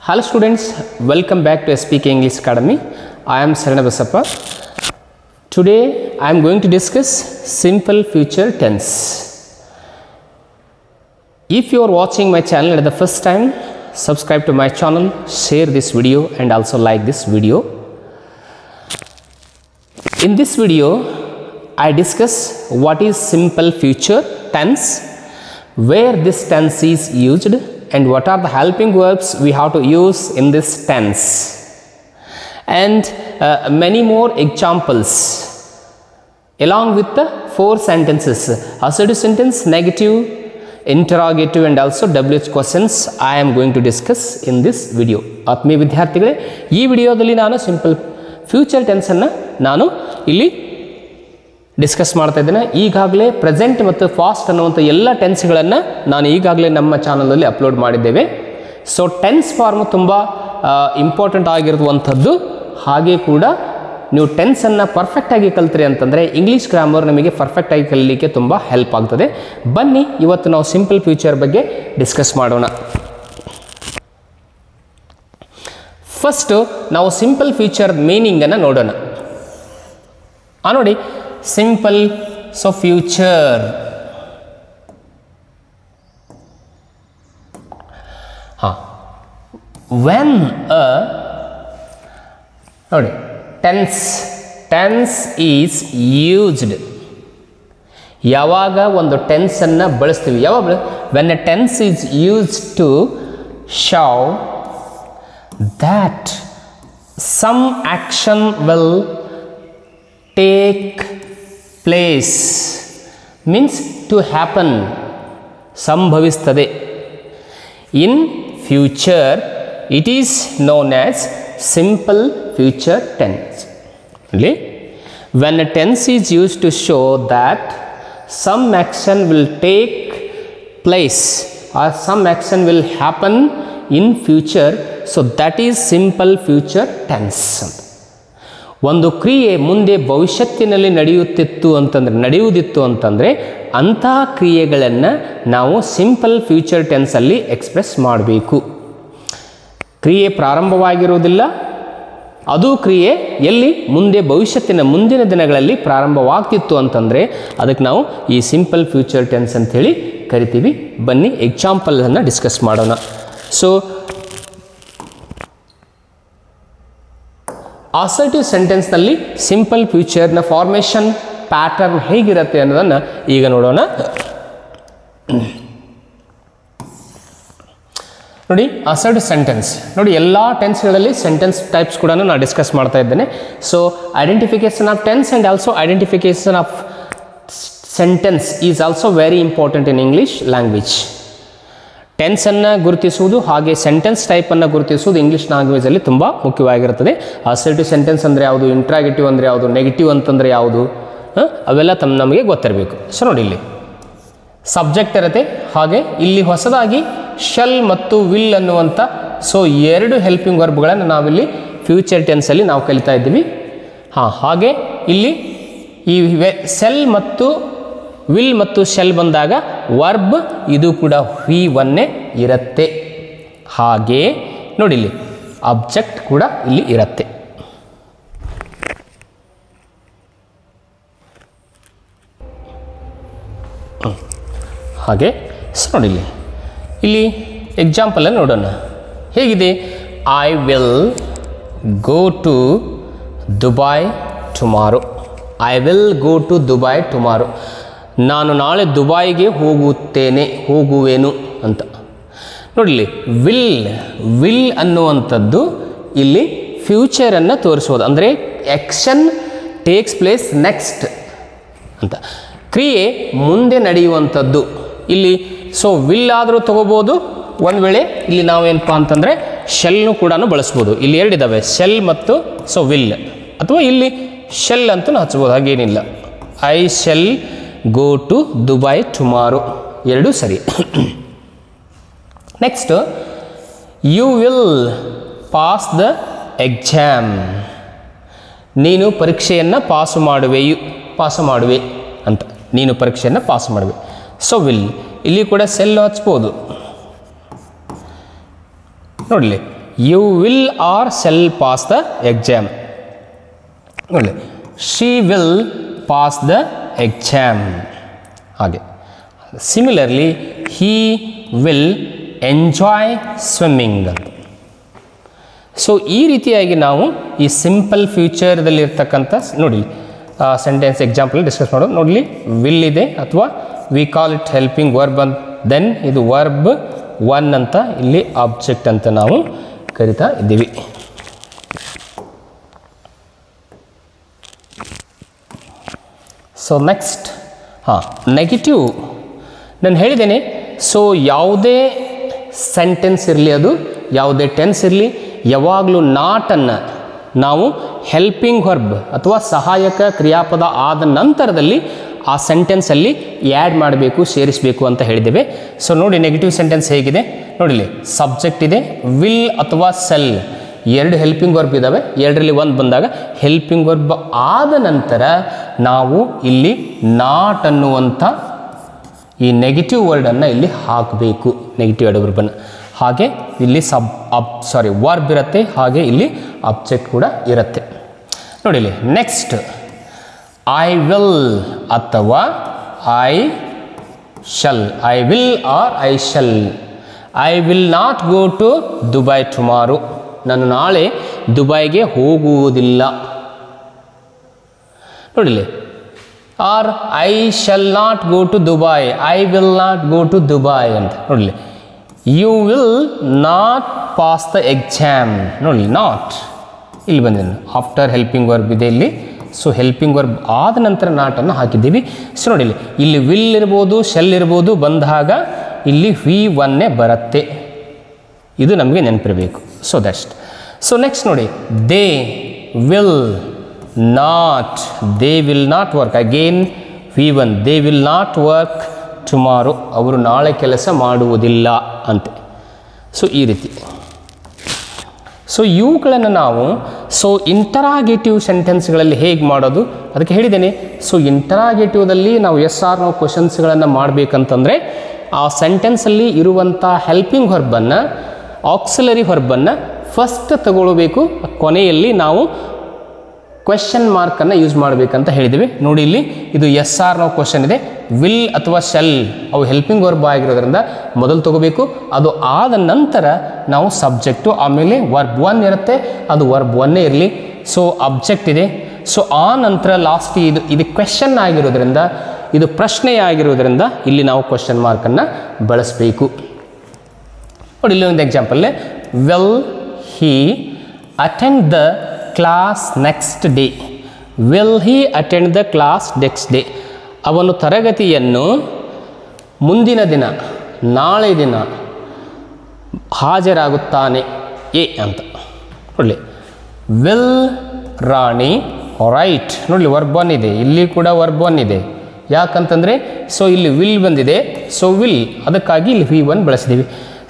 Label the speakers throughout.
Speaker 1: Hello students, welcome back to SPK English Academy. I am Sarana Basappa. Today I am going to discuss simple future tense. If you are watching my channel at the first time, subscribe to my channel, share this video and also like this video. In this video, I discuss what is simple future tense, where this tense is used, and what are the helping verbs we have to use in this tense, and many more examples along with the 4 sentences: assertive sentence, negative, interrogative and also WH questions I am going to discuss in this video. ಆತ್ಮೀಯ ವಿದ್ಯಾರ್ಥಿಗಳೇ, ಈ ವಿಡಿಯೋದಲ್ಲಿ ನಾನು simple future tense ಅನ್ನು ನಾನು ಇಲ್ಲಿ discuss ಮಾಡ್ತಾ ಇದ್ದೇನೆ. ಈಗಾಗಲೇ ಪ್ರೆಸೆಂಟ್ ಮತ್ತು ಫಾಸ್ಟ್ ಅನ್ನುವಂಥ ಎಲ್ಲ ಟೆನ್ಸ್ಗಳನ್ನು ನಾನು ಈಗಾಗಲೇ ನಮ್ಮ ಚಾನಲಲ್ಲಿ ಅಪ್ಲೋಡ್ ಮಾಡಿದ್ದೇವೆ. ಸೊ ಟೆನ್ಸ್ ಫಾರ್ಮ್ ತುಂಬ ಇಂಪಾರ್ಟೆಂಟ್ ಆಗಿರುವಂಥದ್ದು. ಹಾಗೆ ಕೂಡ ನೀವು ಟೆನ್ಸನ್ನು ಪರ್ಫೆಕ್ಟಾಗಿ ಕಲ್ತ್ರಿ ಅಂತಂದರೆ ಇಂಗ್ಲೀಷ್ ಗ್ರಾಮರ್ ನಮಗೆ ಪರ್ಫೆಕ್ಟಾಗಿ ಕಲೀಲಿಕ್ಕೆ ತುಂಬ ಹೆಲ್ಪ್ ಆಗ್ತದೆ. ಬನ್ನಿ ಇವತ್ತು ನಾವು ಸಿಂಪಲ್ ಫ್ಯೂಚರ್ ಬಗ್ಗೆ ಡಿಸ್ಕಸ್ ಮಾಡೋಣ. ಫಸ್ಟು ನಾವು ಸಿಂಪಲ್ ಫ್ಯೂಚರ್ ಮೀನಿಂಗನ್ನು ನೋಡೋಣ. ನೋಡಿ, simple, so future. When tense is used, ಯಾವಾಗ ಒಂದು ಟೆನ್ಸ್ ಅನ್ನು ಬಳಸ್ತೀವಿ, ಯಾವಾಗ when a tense is used to show that some action will take place, means to happen, ಸಂಭವಿಸ್ತದೆ. In future it is known as simple future tense. When a tense is used to show that some action will take place or some action will happen in future, so that is simple future tense. ಒಂದು ಕ್ರಿಯೆ ಮುಂದೆ ಭವಿಷ್ಯತ್ತಿನಲ್ಲಿ ನಡೆಯುವುದಿತ್ತು ಅಂತಂದರೆ ಅಂತಹ ಕ್ರಿಯೆಗಳನ್ನು ನಾವು simple future ಟೆನ್ಸಲ್ಲಿ express ಮಾಡಬೇಕು. ಕ್ರಿಯೆ ಪ್ರಾರಂಭವಾಗಿರುವುದಿಲ್ಲ, ಅದು ಕ್ರಿಯೆ ಎಲ್ಲಿ ಮುಂದೆ ಮುಂದಿನ ದಿನಗಳಲ್ಲಿ ಪ್ರಾರಂಭವಾಗ್ತಿತ್ತು ಅಂತಂದರೆ ಅದಕ್ಕೆ ನಾವು ಈ ಸಿಂಪಲ್ ಫ್ಯೂಚರ್ ಟೆನ್ಸ್ ಅಂಥೇಳಿ ಕರಿತೀವಿ. ಬನ್ನಿ ಎಕ್ಸಾಂಪಲನ್ನು ಡಿಸ್ಕಸ್ ಮಾಡೋಣ. ಸೊ ಅಸರ್ಟಿವ್ ಸೆಂಟೆನ್ಸ್ನಲ್ಲಿ ಸಿಂಪಲ್ ಫ್ಯೂಚರ್ನ ಫಾರ್ಮೇಷನ್ ಪ್ಯಾಟರ್ನ್ ಹೇಗಿರುತ್ತೆ ಅನ್ನೋದನ್ನು ಈಗ ನೋಡೋಣ. ನೋಡಿ, ಅಸರ್ಟಿವ್ ಸೆಂಟೆನ್ಸ್ ನೋಡಿ, ಎಲ್ಲ ಟೆನ್ಸ್ಗಳಲ್ಲಿ ಸೆಂಟೆನ್ಸ್ ಟೈಪ್ಸ್ ಕೂಡ ನಾನು ಡಿಸ್ಕಸ್ ಮಾಡ್ತಾ ಇದ್ದೇನೆ. So identification of tense and also identification of sentence is also very important in English language. Tension ಗುರುತಿಸುವುದು ಹಾಗೆ ಸೆಂಟೆನ್ಸ್ ಟೈಪನ್ನು ಗುರುತಿಸುವುದು ಇಂಗ್ಲೀಷ್ ಲ್ಯಾಂಗ್ವೇಜಲ್ಲಿ ತುಂಬ ಮುಖ್ಯವಾಗಿರುತ್ತದೆ. ಅಸರ್ಟಿವ್ ಸೆಂಟೆನ್ಸ್ ಅಂದರೆ ಯಾವುದು, ಇಂಟ್ರಾಗೇಟಿವ್ ಅಂದರೆ ಯಾವುದು, ನೆಗೆಟಿವ್ ಅಂತಂದರೆ ಯಾವುದು, ಅವೆಲ್ಲ ನಮಗೆ ಗೊತ್ತಿರಬೇಕು. ಸೊ ನೋಡಿ, ಇಲ್ಲಿ ಸಬ್ಜೆಕ್ಟ್ ಇರುತ್ತೆ, ಹಾಗೆ ಇಲ್ಲಿ ಹೊಸದಾಗಿ ಶಲ್ ಮತ್ತು ವಿಲ್ ಅನ್ನುವಂಥ ಸೊ 2 ಹೆಲ್ಪಿಂಗ್ ವರ್ಬ್ಗಳನ್ನು ನಾವಿಲ್ಲಿ ಫ್ಯೂಚರ್ ಟೆನ್ಸಲ್ಲಿ ನಾವು ಕಲಿತಾ ಇದ್ದೀವಿ. ಹಾಗೆ ಇಲ್ಲಿ ಈ ಸೆಲ್ ಮತ್ತು ವಿಲ್ ಮತ್ತು ಶೆಲ್ ಬಂದಾಗ ವರ್ಬ್ ಇದು ಕೂಡ ವಿ1 ಇರುತ್ತೆ. ಹಾಗೆ ನೋಡಿ, ಇಲ್ಲಿ ಆಬ್ಜೆಕ್ಟ್ ಕೂಡ ಇಲ್ಲಿ ಇರುತ್ತೆ. ಹಾಗೆ ನೋಡಿ, ಇಲ್ಲಿ ಎಕ್ಸಾಂಪಲನ್ನು ನೋಡೋಣ ಹೇಗಿದೆ. I will go to Dubai tomorrow. I will go to Dubai tomorrow. ನಾನು ನಾಳೆ ದುಬೈಗೆ ಹೋಗುವೆನು ಅಂತ. ನೋಡಿಲಿ, ವಿಲ್ ಅನ್ನುವಂಥದ್ದು ಇಲ್ಲಿ ಫ್ಯೂಚರನ್ನು ತೋರಿಸೋದು, ಅಂದರೆ ಆ್ಯಕ್ಷನ್ ಟೇಕ್ಸ್ ಪ್ಲೇಸ್ ನೆಕ್ಸ್ಟ್ ಅಂತ, ಕ್ರಿಯೆ ಮುಂದೆ ನಡೆಯುವಂಥದ್ದು ಇಲ್ಲಿ. ಸೊ ವಿಲ್ ಆದರೂ ತಗೋಬೋದು, ಒಂದು ವೇಳೆ ಇಲ್ಲಿ ನಾವೇನಪ್ಪ ಅಂತಂದರೆ ಶೆಲ್ನು ಕೂಡ ಬಳಸ್ಬೋದು. ಇಲ್ಲಿ 2 ಇದ್ದಾವೆ, ಶೆಲ್ ಮತ್ತು ಸೊ ವಿಲ್, ಅಥವಾ ಇಲ್ಲಿ ಶೆಲ್ ಅಂತೂ ಹಚ್ಬೋದು, ಹಾಗೇನಿಲ್ಲ. I shall go to Dubai tomorrow, 2 ಸರಿ. Next, you will pass the exam. ನೀನು ಪರೀಕ್ಷೆಯನ್ನು ಪಾಸು ಮಾಡುವೆ ಅಂತ, ನೀನು ಪರೀಕ್ಷೆಯನ್ನು ಪಾಸ್ ಮಾಡುವೆ. ಸೊ ವಿಲ್ ಇಲ್ಲಿ ಕೂಡ ಸೆಲ್ ಹಚ್ಬೋದು. ನೋಡಲಿ, you will or shall pass the exam. ನೋಡಿ, she will pass the exam. ಹಾಗೆ similarly he will enjoy swimming ಅಂತ. ಸೊ ಈ ರೀತಿಯಾಗಿ ನಾವು ಈ ಸಿಂಪಲ್ ಫ್ಯೂಚರ್ದಲ್ಲಿರ್ತಕ್ಕಂಥ ನೋಡಿ ಸೆಂಟೆನ್ಸ್ ಎಕ್ಸಾಂಪಲ್ ಡಿಸ್ಕಸ್ ಮಾಡೋದು. ನೋಡಲಿ, ವಿಲ್ ಇದೆ ಅಥವಾ we call it helping verb ಅಂತ. ದೆನ್ ಇದು ವರ್ಬ್ ಒನ್ ಅಂತ, ಇಲ್ಲಿ ಆಬ್ಜೆಕ್ಟ್ ಅಂತ ನಾವು ಕರಿತಾ ಇದ್ದೀವಿ. So next negative. ನಾನು ಹೇಳಿದ್ದೇನೆ, ಸೊ ಯಾವುದೇ ಸೆಂಟೆನ್ಸ್ ಇರಲಿ, ಅದು ಯಾವುದೇ ಟೆನ್ಸ್ ಇರಲಿ, ಯಾವಾಗಲೂ ನಾಟನ್ನು ನಾವು ಹೆಲ್ಪಿಂಗ್ ವರ್ಬ್ ಅಥವಾ ಸಹಾಯಕ ಕ್ರಿಯಾಪದ ಆದ ನಂತರದಲ್ಲಿ ಆ ಸೆಂಟೆನ್ಸಲ್ಲಿ ಆ್ಯಡ್ ಮಾಡಬೇಕು, ಸೇರಿಸಬೇಕು ಅಂತ ಹೇಳಿದ್ದೇವೆ. ಸೊ ನೋಡಿ, ನೆಗೆಟಿವ್ ಸೆಂಟೆನ್ಸ್ ಹೇಗಿದೆ ನೋಡಿಲಿ. ಸಬ್ಜೆಕ್ಟ್ ಇದೆ, ವಿಲ್ ಅಥವಾ ಸೆಲ್, ಎರಡು ಹೆಲ್ಪಿಂಗ್ ವರ್ಬ್ ಇದ್ದಾವೆ, ಎರಡರಲ್ಲಿ ಒಂದು ಬಂದಾಗ ಹೆಲ್ಪಿಂಗ್ ವರ್ಬ್ ಆದ ನಂತರ ನಾವು ಇಲ್ಲಿ ನಾಟ್ ಅನ್ನುವಂಥ ಈ ನೆಗೆಟಿವ್ ವರ್ಡನ್ನು ಇಲ್ಲಿ ಹಾಕಬೇಕು, ನೆಗೆಟಿವ್ ವರ್ಬನ್ನು. ಹಾಗೆ ಇಲ್ಲಿ ವರ್ಬ್ ಇರುತ್ತೆ, ಹಾಗೆ ಇಲ್ಲಿ ಆಬ್ಜೆಕ್ಟ್ ಕೂಡ ಇರುತ್ತೆ. ನೋಡಿ ಇಲ್ಲಿ ನೆಕ್ಸ್ಟ್, ಐ ವಿಲ್ ಅಥವಾ I shall. I will or I shall. I will not go to Dubai tomorrow. ನಾನು ನಾಳೆ ದುಬೈಗೆ ಹೋಗುವುದಿಲ್ಲ. ನೋಡಿಲಿ, or I shall not go to Dubai. I will not go to Dubai ಅಂತ. ನೋಡಲಿ, you will not pass the exam. ನೋಡಿ, not ಇಲ್ಲಿ ಬಂದಿದೆ, ಆಫ್ಟರ್ ಹೆಲ್ಪಿಂಗ್ ವರ್ಬ್ ಇದೆ ಇಲ್ಲಿ. ಸೊ ಹೆಲ್ಪಿಂಗ್ ವರ್ಬ್ ಆದ ನಂತರ ನಾಟನ್ನು ಹಾಕಿದ್ದೀವಿ. ಸೊ ನೋಡಿ, ಇಲ್ಲಿ ವಿಲ್ ಇರ್ಬೋದು, ಶೆಲ್ ಇರ್ಬೋದು, ಬಂದಾಗ ಇಲ್ಲಿ ವಿ ಒನ್ನೇ ಬರುತ್ತೆ. ಇದು ನಮಗೆ ನೆನಪಿರಬೇಕು. So that's. ಸೊ ನೆಕ್ಸ್ಟ್ ನೋಡಿ, they will not. They will not work. Again V one. They will not work tomorrow. ಅವರು ನಾಳೆ ಕೆಲಸ ಮಾಡುವುದಿಲ್ಲ ಅಂತೆ. ಸೊ ಈ ರೀತಿ. ಸೊ ಇವುಗಳನ್ನು ನಾವು ಇಂಟರಾಗೇಟಿವ್ ಸೆಂಟೆನ್ಸ್ಗಳಲ್ಲಿ ಹೇಗೆ ಮಾಡೋದು ಅದಕ್ಕೆ ಹೇಳಿದ್ದೇನೆ. ಸೊ ಇಂಟರಾಗೇಟಿವ್ದಲ್ಲಿ ನಾವು ಎಸ್ ಆರ್ ನೋ ಕ್ವಶನ್ಸ್ಗಳನ್ನು ಮಾಡಬೇಕಂತಂದರೆ ಆ ಸೆಂಟೆನ್ಸಲ್ಲಿ ಇರುವಂಥ ಹೆಲ್ಪಿಂಗ್ ವರ್ಬನ್ನು, ಆಕ್ಸಿಲರಿ ವರ್ಬನ್ನು ಫಸ್ಟ್ ತಗೊಳ್ಬೇಕು, ಕೊನೆಯಲ್ಲಿ ನಾವು ಕ್ವೆಶ್ಚನ್ ಮಾರ್ಕನ್ನು ಯೂಸ್ ಮಾಡಬೇಕಂತ ಹೇಳಿದ್ದೀವಿ. ನೋಡಿ, ಇಲ್ಲಿ ಇದು ಎಸ್ ಆರ್ ನೋ ಕ್ವಶನ್ ಇದೆ. ವಿಲ್ ಅಥವಾ ಶೆಲ್ ಅವು ಹೆಲ್ಪಿಂಗ್ ವರ್ಬ್ ಆಗಿರೋದ್ರಿಂದ ಮೊದಲು ತಗೋಬೇಕು. ಅದು ಆದ ನಂತರ ನಾವು ಸಬ್ಜೆಕ್ಟು, ಆಮೇಲೆ ವರ್ಬ್ ಒನ್ ಇರುತ್ತೆ, ಅದು ವರ್ಬ್ ಒನ್ನೇ ಇರಲಿ. ಸೊ ಅಬ್ಜೆಕ್ಟ್ ಇದೆ. ಸೊ ಆ ನಂತರ ಲಾಸ್ಟ್ ಇದು ಕ್ವೆಶ್ಚನ್ ಆಗಿರೋದ್ರಿಂದ, ಇದು ಪ್ರಶ್ನೆ ಆಗಿರೋದ್ರಿಂದ ಇಲ್ಲಿ ನಾವು ಕ್ವೆಶ್ಚನ್ ಮಾರ್ಕನ್ನು ಬಳಸಬೇಕು. ನೋಡಿ, ಇಲ್ಲಿ ಒಂದು example. Will he attend the class next day. Will he attend the class next day. ಅವನು ತರಗತಿಯನ್ನು ಮುಂದಿನ ದಿನ, ನಾಳೆ ದಿನ ಹಾಜರಾಗುತ್ತಾನೆ ಎ ಅಂತ. ನೋಡಲಿ, ವಿಲ್ ರಾಣಿ ರೈಟ್. ನೋಡಲಿ, ವರ್ಬ್ ಒನ್ ಇದೆ, ಇಲ್ಲಿ ಕೂಡ ವರ್ಬ್ ಒನ್ ಇದೆ. ಯಾಕಂತಂದರೆ ಸೊ ಇಲ್ಲಿ ವಿಲ್ ಬಂದಿದೆ. ಸೊ ವಿಲ್, ಅದಕ್ಕಾಗಿ ಇಲ್ಲಿ ವಿ ಒನ್ ಬಳಸಿದ್ದೀವಿ.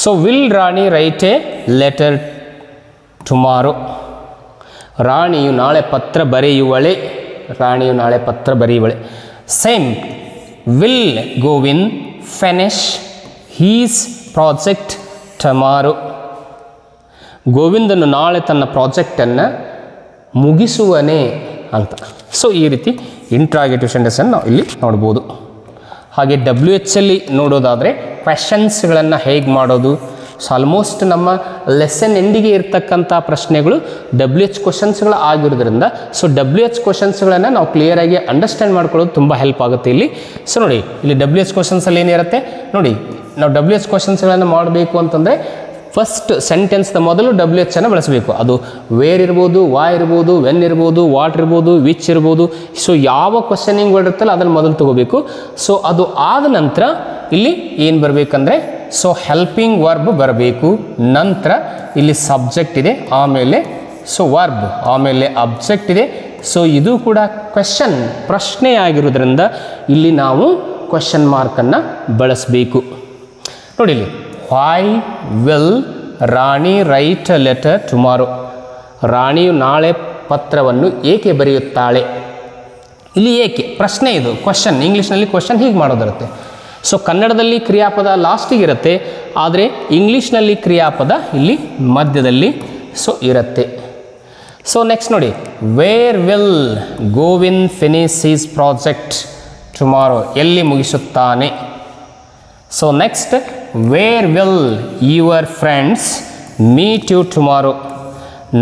Speaker 1: So will Rani write a letter tomorrow. ರಾಣಿಯು ನಾಳೆ ಪತ್ರ ಬರೆಯುವಳೆ. ರಾಣಿಯು ನಾಳೆ ಪತ್ರ ಬರೆಯುವಳೆ. Same, will Govind finish his project tomorrow. ಗೋವಿಂದನು ನಾಳೆ ತನ್ನ ಪ್ರಾಜೆಕ್ಟನ್ನು ಮುಗಿಸುವನೇ ಅಂತ. ಸೊ ಈ ರೀತಿ ಇಂಟ್ರಾಗೇಟಿವ್ ಸೆಂಟೆನ್ಸನ್ನು ನಾವು ಇಲ್ಲಿ ನೋಡ್ಬೋದು. ಹಾಗೆ WH ಅಲ್ಲಿ ನೋಡೋದಾದರೆ ಕ್ವೆಶನ್ಸ್ಗಳನ್ನು ಹೇಗೆ ಮಾಡೋದು. ಸೊ ಆಲ್ಮೋಸ್ಟ್ ನಮ್ಮ ಲೆಸನ್ ಎಂಡಿಗೆ ಇರ್ತಕ್ಕಂಥ ಪ್ರಶ್ನೆಗಳು WH ಕ್ವಶನ್ಸ್ಗಳು ಆಗಿರೋದ್ರಿಂದ ಸೊ WH ಕ್ವಶನ್ಸ್ಗಳನ್ನು ನಾವು ಕ್ಲಿಯರಾಗಿ ಅಂಡರ್ಸ್ಟ್ಯಾಂಡ್ ಮಾಡ್ಕೊಳ್ಳೋದು ತುಂಬ ಹೆಲ್ಪ್ ಆಗುತ್ತೆ ಇಲ್ಲಿ. ಸೊ ನೋಡಿ, ಇಲ್ಲಿ WH ಕ್ವಶನ್ಸಲ್ಲಿ ಏನಿರುತ್ತೆ ನೋಡಿ, ನಾವು WH ಕ್ವಶನ್ಸ್ಗಳನ್ನು ಮಾಡಬೇಕು ಅಂತಂದರೆ ಫಸ್ಟ್ ಸೆಂಟೆನ್ಸ್ದ ಮೊದಲು WH ಅನ್ನು ಬಳಸಬೇಕು. ಅದು ವೇರ್ ಇರ್ಬೋದು, ವಾ ಇರ್ಬೋದು, ವೆನ್ ಇರ್ಬೋದು, ವಾಟ್ ಇರ್ಬೋದು, ವಿಚ್ ಇರ್ಬೋದು. ಸೊ ಯಾವ ಕ್ವಶನಿಂಗ್ ವರ್ಡ್ ಇರುತ್ತಲ್ಲ ಅದನ್ನು ಮೊದಲು ತಗೋಬೇಕು. ಸೊ ಅದು ಆದ ನಂತರ ಇಲ್ಲಿ ಏನು ಬರಬೇಕಂದ್ರೆ ಸೊ ಹೆಲ್ಪಿಂಗ್ ವರ್ಬ್ ಬರಬೇಕು. ನಂತರ ಇಲ್ಲಿ ಸಬ್ಜೆಕ್ಟ್ ಇದೆ, ಆಮೇಲೆ ಸೊ ವರ್ಬ್, ಆಮೇಲೆ ಅಬ್ಜೆಕ್ಟ್ ಇದೆ. ಸೊ ಇದು ಕೂಡ ಕ್ವೆಶನ್, ಪ್ರಶ್ನೆ ಆಗಿರೋದ್ರಿಂದ ಇಲ್ಲಿ ನಾವು ಕ್ವೆಶನ್ ಮಾರ್ಕನ್ನು ಬಳಸಬೇಕು. ನೋಡಿ ಇಲ್ಲಿ, why will Rani write a letter tomorrow. ರಾಣಿಯು ನಾಳೆ ಪತ್ರವನ್ನು ಏಕೆ ಬರೆಯುತ್ತಾಳೆ. ಇಲ್ಲಿ ಏಕೆ ಪ್ರಶ್ನೆ, ಇದು ಕ್ವಶನ್. ಇಂಗ್ಲೀಷ್ನಲ್ಲಿ ಕ್ವಶನ್ ಹೀಗೆ ಮಾಡೋದಿರುತ್ತೆ. ಸೊ ಕನ್ನಡದಲ್ಲಿ ಕ್ರಿಯಾಪದ ಲಾಸ್ಟಿಗೆ ಇರುತ್ತೆ, ಆದರೆ ಇಂಗ್ಲೀಷ್ನಲ್ಲಿ ಕ್ರಿಯಾಪದ ಇಲ್ಲಿ ಮಧ್ಯದಲ್ಲಿ ಸೊ ಇರುತ್ತೆ. ಸೊ ನೆಕ್ಸ್ಟ್ ನೋಡಿ, where will Govind finish his project tomorrow, ಎಲ್ಲಿ ಮುಗಿಸುತ್ತಾನೆ. So next, where will your friends meet you tomorrow,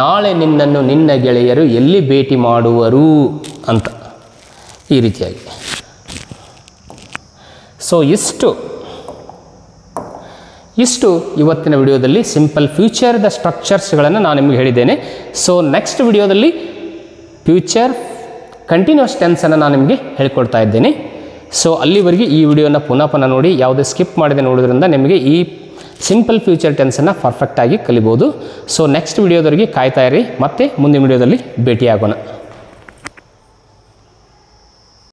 Speaker 1: ನಾಳೆ ನಿನ್ನನ್ನು ನಿನ್ನ ಗೆಳೆಯರು ಎಲ್ಲಿ ಭೇಟಿ ಮಾಡುವರು ಅಂತ, ಈ ರೀತಿಯಾಗಿ. ಸೊ ಇಷ್ಟು ಇವತ್ತಿನ ವಿಡಿಯೋದಲ್ಲಿ ಸಿಂಪಲ್ ಫ್ಯೂಚರ್ದ ಸ್ಟ್ರಕ್ಚರ್ಸ್ಗಳನ್ನು ನಾನು ನಿಮಗೆ ಹೇಳಿದ್ದೇನೆ. ಸೊ ನೆಕ್ಸ್ಟ್ ವಿಡಿಯೋದಲ್ಲಿ ಫ್ಯೂಚರ್ ಕಂಟಿನ್ಯೂಸ್ ಟೆನ್ಸನ್ನು ನಾನು ನಿಮಗೆ ಹೇಳ್ಕೊಡ್ತಾ ಇದ್ದೇನೆ. ಸೊ ಅಲ್ಲಿವರೆಗೆ ಈ ವಿಡಿಯೋನ ಪುನಃ ನೋಡಿ, ಯಾವುದೇ ಸ್ಕಿಪ್ ಮಾಡದೆ ನೋಡೋದ್ರಿಂದ ನಿಮಗೆ ಈ ಸಿಂಪಲ್ ಫ್ಯೂಚರ್ ಟೆನ್ಸನ್ನು ಪರ್ಫೆಕ್ಟಾಗಿ ಕಲಿಬೋದು. ಸೊ ನೆಕ್ಸ್ಟ್ ವಿಡಿಯೋದವರೆಗೆ ಕಾಯ್ತಾ ಇರಿ, ಮತ್ತೆ ಮುಂದಿನ ವಿಡಿಯೋದಲ್ಲಿ ಭೇಟಿಯಾಗೋಣ.